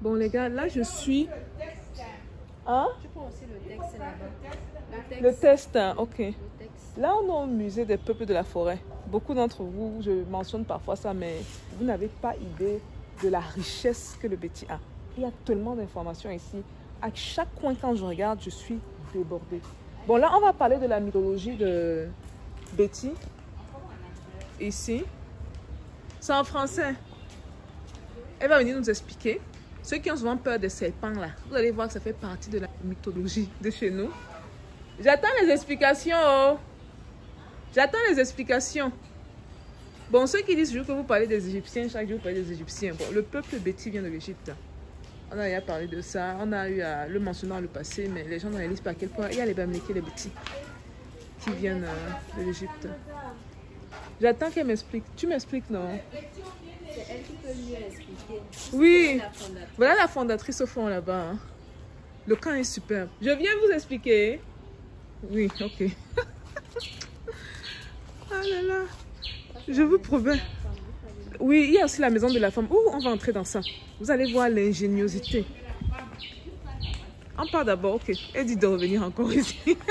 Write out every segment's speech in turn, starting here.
Bon les gars, là je suis... Hein? Tu prends aussi le texte là-bas. Le test, hein, ok. Le texte. Là on est au musée des peuples de la forêt. Beaucoup d'entre vous, je mentionne parfois ça, mais vous n'avez pas idée de la richesse que le Betty a. Il y a tellement d'informations ici. À chaque coin quand je regarde, je suis débordée. Bon là on va parler de la mythologie de Betty. Ici. C'est en français. Elle va venir nous expliquer. Ceux qui ont souvent peur des serpents là, vous allez voir que ça fait partie de la mythologie de chez nous. J'attends les explications. Oh. J'attends les explications. Bon, ceux qui disent toujours que vous parlez des Égyptiens, chaque jour vous parlez des Égyptiens. Bon, le peuple Betty vient de l'Égypte. On a déjà parlé de ça. On a eu à le mentionner dans le passé, mais les gens ne réalisent pas à quel point il y a les Bamileke, les Betty qui viennent de l'Égypte. J'attends qu'elle m'explique. Tu m'expliques, non? C'est elle qui peut mieux expliquer. Oui. Voilà la fondatrice au fond là-bas. Hein. Le camp est superbe. Je viens vous expliquer. Oui, ok. Ah là là. Je vous promets. Oui, il y a aussi la maison de la femme. Ouh, on va entrer dans ça. Vous allez voir l'ingéniosité. On part d'abord, ok. Elle dit de revenir encore ici. La maison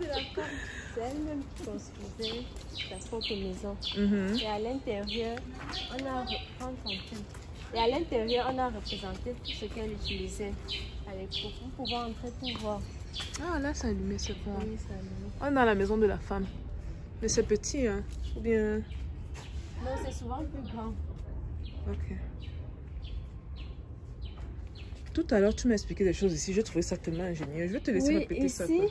de la femme, c'est elle-même qui construisait sa propre maison. Et à l'intérieur, on a représenté tout ce qu'elle utilisait à l'époque. Vous pouvez entrer pour voir. Ah là, c'est allumé, c'est bon. Oui, c'est allumé. On est dans la maison de la femme. Mais c'est petit, hein. Ou bien... Non, c'est souvent plus grand. Ok. Tout à l'heure, tu m'as expliqué des choses ici. Je trouvais ça tellement ingénieux. Je vais te laisser répéter ça. Quoi.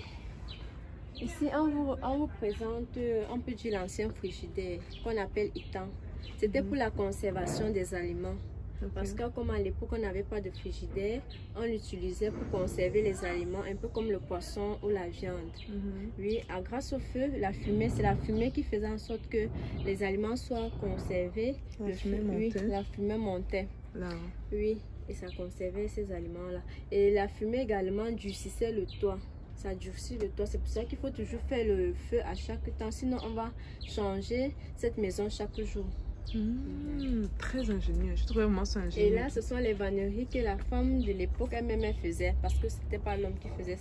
Ici, on vous présente, on peut dire l'ancien frigidaire qu'on appelle Itan. C'était pour la conservation des aliments. Okay. Parce que comme à l'époque, on n'avait pas de frigidaire, on l'utilisait pour conserver les aliments, un peu comme le poisson ou la viande. Oui, grâce au feu, la fumée, c'est la fumée qui faisait en sorte que les aliments soient conservés. La fumée montait. Oui, la fumée montait. Là. Oui, et ça conservait ces aliments-là. Et la fumée également durcissait le toit. Ça durcit le toit. C'est pour ça qu'il faut toujours faire le feu à chaque temps. Sinon, on va changer cette maison chaque jour. Très ingénieux. Je trouve vraiment ça ingénieux. Et là, ce sont les vanneries que la femme de l'époque elle-même faisait. Parce que c'était pas l'homme qui faisait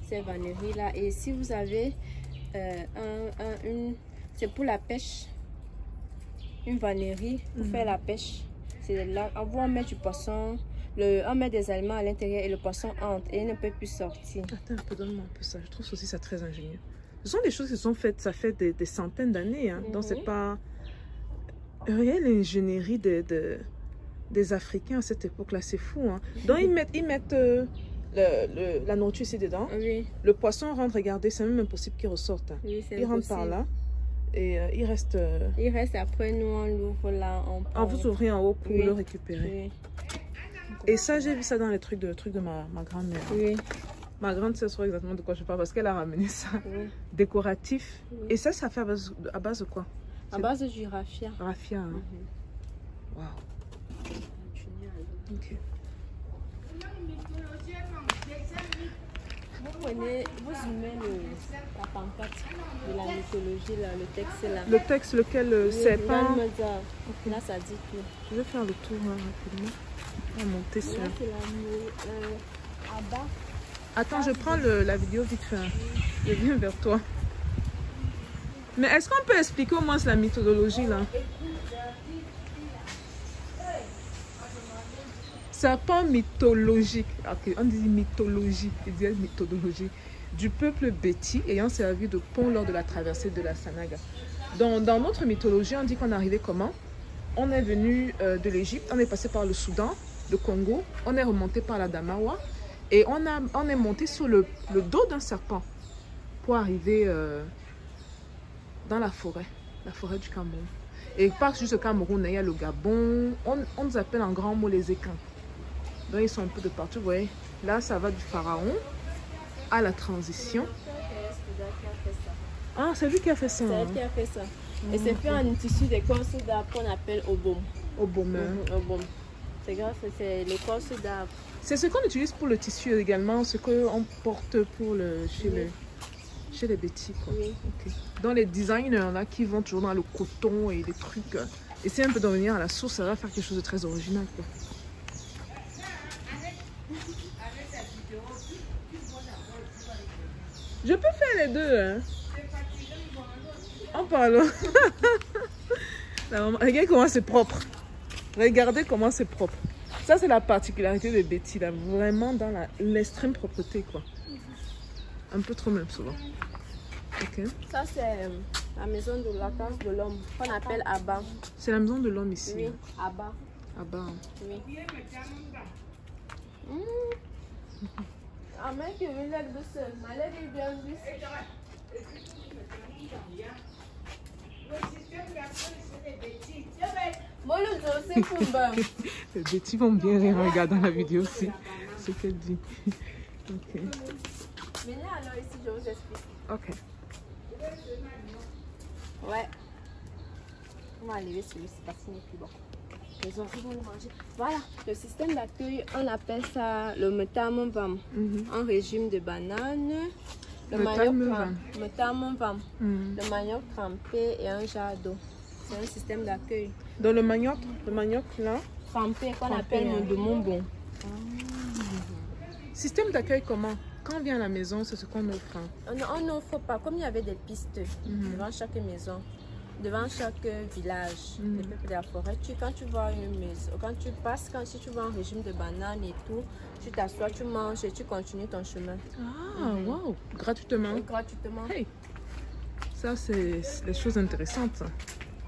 ces vanneries-là. Et si vous avez c'est pour la pêche. Une vannerie pour faire la pêche. C'est là, on met du poisson. On met des aliments à l'intérieur et le poisson entre et il ne peut plus sortir. Attends un peu, donne-moi un peu ça. Je trouve aussi ça très ingénieux. Ce sont des choses qui sont faites, ça fait des centaines d'années. Hein. Donc c'est pas... Regarde l'ingénierie des Africains à cette époque-là, c'est fou. Hein. Donc ils mettent la nourriture ici dedans. Oui. Le poisson rentre, regardez, c'est même impossible qu'il ressorte. Hein. Oui, il rentre par là et il reste... Il reste après, nous on l'ouvre là. On vous ouvrir en haut pour le récupérer. Oui. Et ça, j'ai vu ça dans les trucs de ma grand-mère. Oui. Ma grande sœur saura exactement de quoi je parle parce qu'elle a ramené ça. Oui. Décoratif. Oui. Et ça fait à base de quoi? À base de raffia. Raffia, hein. Waouh. Ok. Vous prenez, vous zoomez la pancarte de la mythologie, là, le texte là. Le texte, lequel c'est pas... Okay. Là, ça dit tout. Je vais faire le tour là, rapidement. On va monter sur... Là, c'est la Abba. Attends, je prends la vidéo vite fait. Je viens vers toi. Mais est-ce qu'on peut expliquer au moins la méthodologie là? Serpent mythologique. Ok, on dit mythologie. Il dit méthodologie. Du peuple Betty ayant servi de pont lors de la traversée de la Sanaga. Dans notre mythologie, on dit qu'on est arrivé comment? On est venu de l'Égypte, on est passé par le Soudan, le Congo, on est remonté par la Damawa et on est monté sur le dos d'un serpent pour arriver dans la forêt du Cameroun. Et pas juste le Cameroun, il y a le Gabon, on nous appelle en grand mot les équins. Donc ils sont un peu de partout, vous voyez. Là, ça va du pharaon à la transition. Ah, c'est lui qui a fait ça. C'est elle qui a fait ça. Et c'est fait en tissu d'écorce d'arbre qu'on appelle obom. Obom. Obom. C'est grâce, c'est l'écorce d'arbre. C'est ce qu'on utilise pour le tissu également, ce qu'on porte pour chez les Betty. Quoi. Oui. Okay. Dans les designers là, qui vont toujours dans le coton et les trucs, essayer un peu d'en venir à la source, ça va faire quelque chose de très original. Quoi. Je peux faire les deux. Hein. En parlant. La maman, regardez comment c'est propre. Regardez comment c'est propre. Ça, c'est la particularité de Betty, là. Vraiment dans l'extrême propreté, quoi. Un peu trop même, souvent. Ok. Ça, c'est la maison de la case de l'homme, qu'on appelle Abba. C'est la maison de l'homme ici. Oui, Abba. Abba. Oui. Ah, mais que vous êtes de seul. Ma lèvre est bien vue. Les Betty vont bien rire en regardant la vidéo aussi. Ce qu'elle dit. Ok. Venez alors ici, je vous explique. Ok. Ouais. On va enlever celui-ci parce qu'il n'est plus bon. Les oreilles vont le manger. Voilà, le système d'accueil, on appelle ça le metamon-vam. Un régime de banane. Le metamon-vam. Le manioc trempé et un jar d'eau. C'est un système d'accueil. Dans le manioc là Trempé, qu'on appelle de Montbon. Système d'accueil comment? Quand on vient à la maison, c'est ce qu'on offre. On n'offre pas, comme il y avait des pistes devant chaque maison, devant chaque village, les peuples de la forêt. Quand tu vois une maison, quand tu passes, si tu vois un régime de bananes et tout, tu t'assois, tu manges et tu continues ton chemin. Ah, wow! Gratuitement? Oui, gratuitement. Hey. Ça, c'est des choses intéressantes.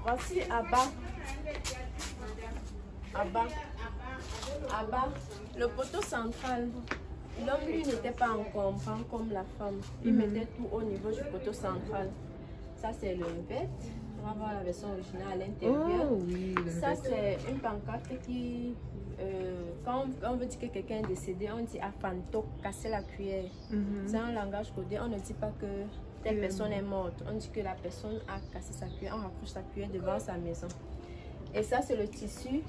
Voici Abba. Abba, le poteau central. L'homme, lui, n'était pas en comprend comme la femme. Il mettait tout au niveau du poteau central. Ça, c'est le bête. On va voir la version originale à l'intérieur. Oh, oui, ça, c'est une pancarte qui... quand on veut dire que quelqu'un est décédé, on dit afanto, casser la cuillère. C'est un langage codé. On ne dit pas que telle personne est morte. On dit que la personne a cassé sa cuillère. On rapproche sa cuillère devant sa maison. Et ça, c'est le tissu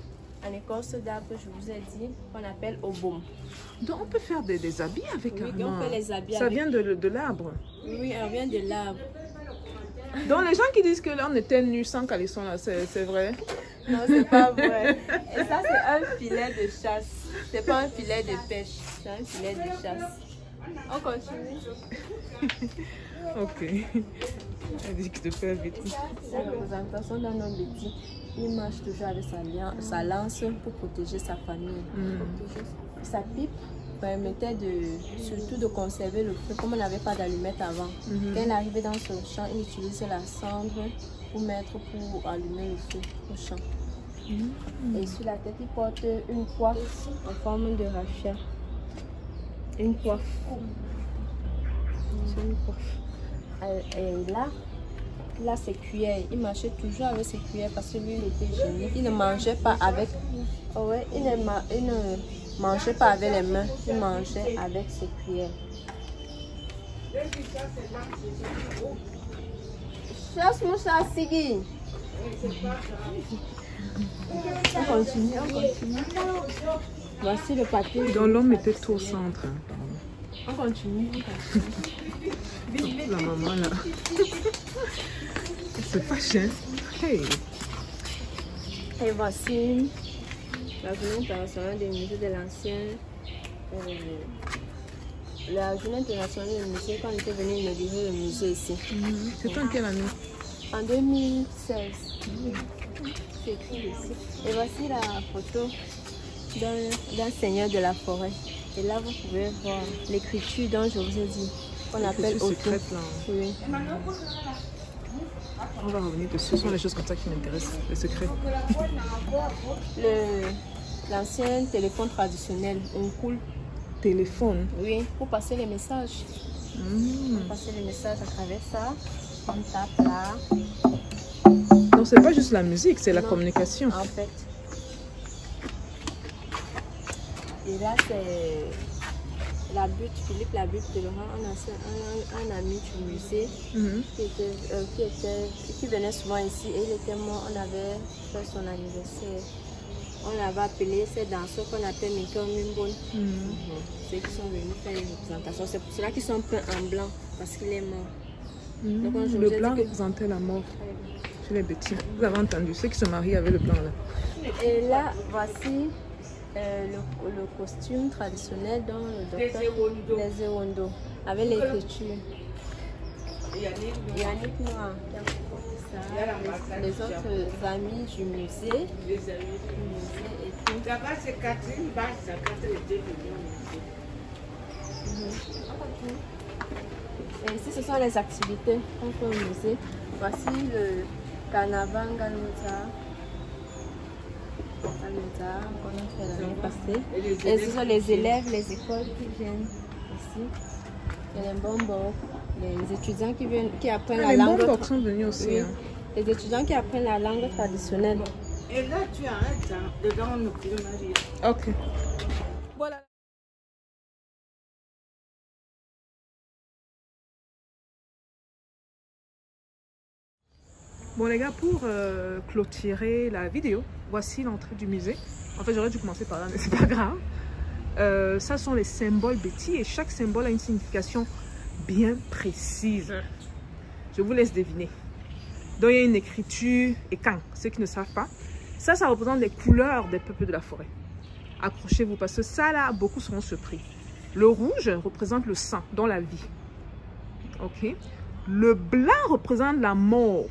en écorce d'arbre que je vous ai dit, qu'on appelle obom. Donc on peut faire des habits avec oui, on peut les habiller. Ça vient de l'arbre. Oui, elle vient de l'arbre. Donc les gens qui disent que là on était nus sans caleçon là, c'est vrai? Non, c'est pas vrai. Et ça, c'est un filet de chasse. C'est pas un filet de pêche, c'est un filet de chasse. On continue. Ok. Elle dit que de faire vite. C'est la représentation d'un homme Betty. Il marche toujours avec sa lance pour protéger sa famille. Sa pipe permettait surtout de conserver le feu. Comme on n'avait pas d'allumette avant, quand il arrivait dans son champ, il utilisait la cendre pour allumer le feu au champ. Et sur la tête, il porte une coiffe en forme de raffia. Une coiffe. C'est une coiffe. Et là, ses cuillères. Il marchait toujours avec ses cuillères parce que lui, il était gêné. Il ne mangeait pas avec... Oh ouais, il ne mangeait pas avec les mains. Il mangeait avec ses cuillères. Chasse mon chat, Sigui. On continue. Voici le papier. Donc l'homme était tout au centre. On continue. La maman là. C'est pas cher. Hey. Et voici la journée internationale des musées de l'ancien. La journée internationale des musées, quand on était venu inaugurer le musée ici. C'était en quelle année? En 2016. C'est écrit ici. Et voici la photo d'un seigneur de la forêt. Et là, vous pouvez voir l'écriture dont je vous ai dit. On appelle Otto. Oui. On va revenir dessus. Ce sont les choses comme ça qui m'intéressent, les secrets. L'ancien téléphone traditionnel, un cool. Téléphone? Oui, pour passer les messages. Pour passer les messages à travers ça. On tape là. Donc c'est pas juste la musique, c'est la communication. En fait. Et là, c'est la butte, Philippe Labutte de Laurent, un ami du musée qui venait souvent ici. Et il était mort, on avait fait son anniversaire. On l'avait appelé ces danseurs qu'on appelle Miko Mimbon. Ceux qui sont venus faire une représentation. C'est pour cela qu'ils sont peints en blanc, parce qu'il est mort. Donc, le blanc représentait la mort chez les Betty. Vous avez entendu, ceux qui se marient avec le blanc là. Et là, voici Le costume traditionnel dans le docteur des Ewondo, avec l'écriture. Yannick Noir, les autres amis du musée. Et tout. Là-bas, c'est Catherine Basse, Catherine était venue au musée. Et ici, ce sont les activités qu'on fait au musée. Voici le carnaval Galouza. Qu'on a fait l'année passée. Et ce sont les élèves, les écoles qui viennent ici. Il y a les bonbons, les étudiants qui apprennent la langue. Les bonbons sont venus aussi. Oui. Hein. Les étudiants qui apprennent la langue traditionnelle. Et là, tu arrêtes ça. Dedans, on ne peut pas marier. Ok. Voilà. Bon les gars, pour clôturer la vidéo, voici l'entrée du musée. En fait, j'aurais dû commencer par là, mais c'est pas grave. Ça sont les symboles Betty et chaque symbole a une signification bien précise. Je vous laisse deviner. Donc, il y a une écriture et quand, ceux qui ne savent pas, ça représente les couleurs des peuples de la forêt. Accrochez-vous parce que ça, là, beaucoup seront surpris. Le rouge représente le sang, dans la vie. Ok. Le blanc représente la mort.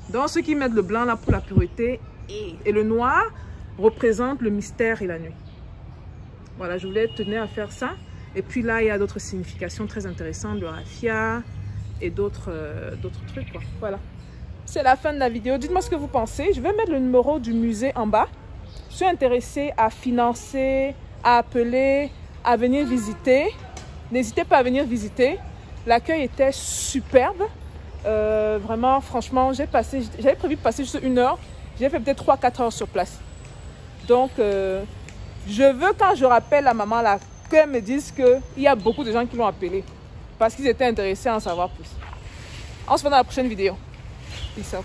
Donc, ceux qui mettent le blanc là pour la pureté et le noir représente le mystère et la nuit. Voilà, je voulais tenir à faire ça. Et puis là, il y a d'autres significations très intéressantes, le raffia et d'autres trucs, quoi. Voilà. C'est la fin de la vidéo. Dites-moi ce que vous pensez. Je vais mettre le numéro du musée en bas. Je suis intéressée à financer, à appeler, à venir visiter. N'hésitez pas à venir visiter. L'accueil était superbe. Vraiment, franchement, j'avais prévu de passer juste 1 heure. J'ai fait peut-être 3-4 heures sur place. Donc, je veux quand je rappelle la maman là, qu'elle me dise qu'il y a beaucoup de gens qui l'ont appelé. Parce qu'ils étaient intéressés à en savoir plus. On se voit dans la prochaine vidéo. Peace out.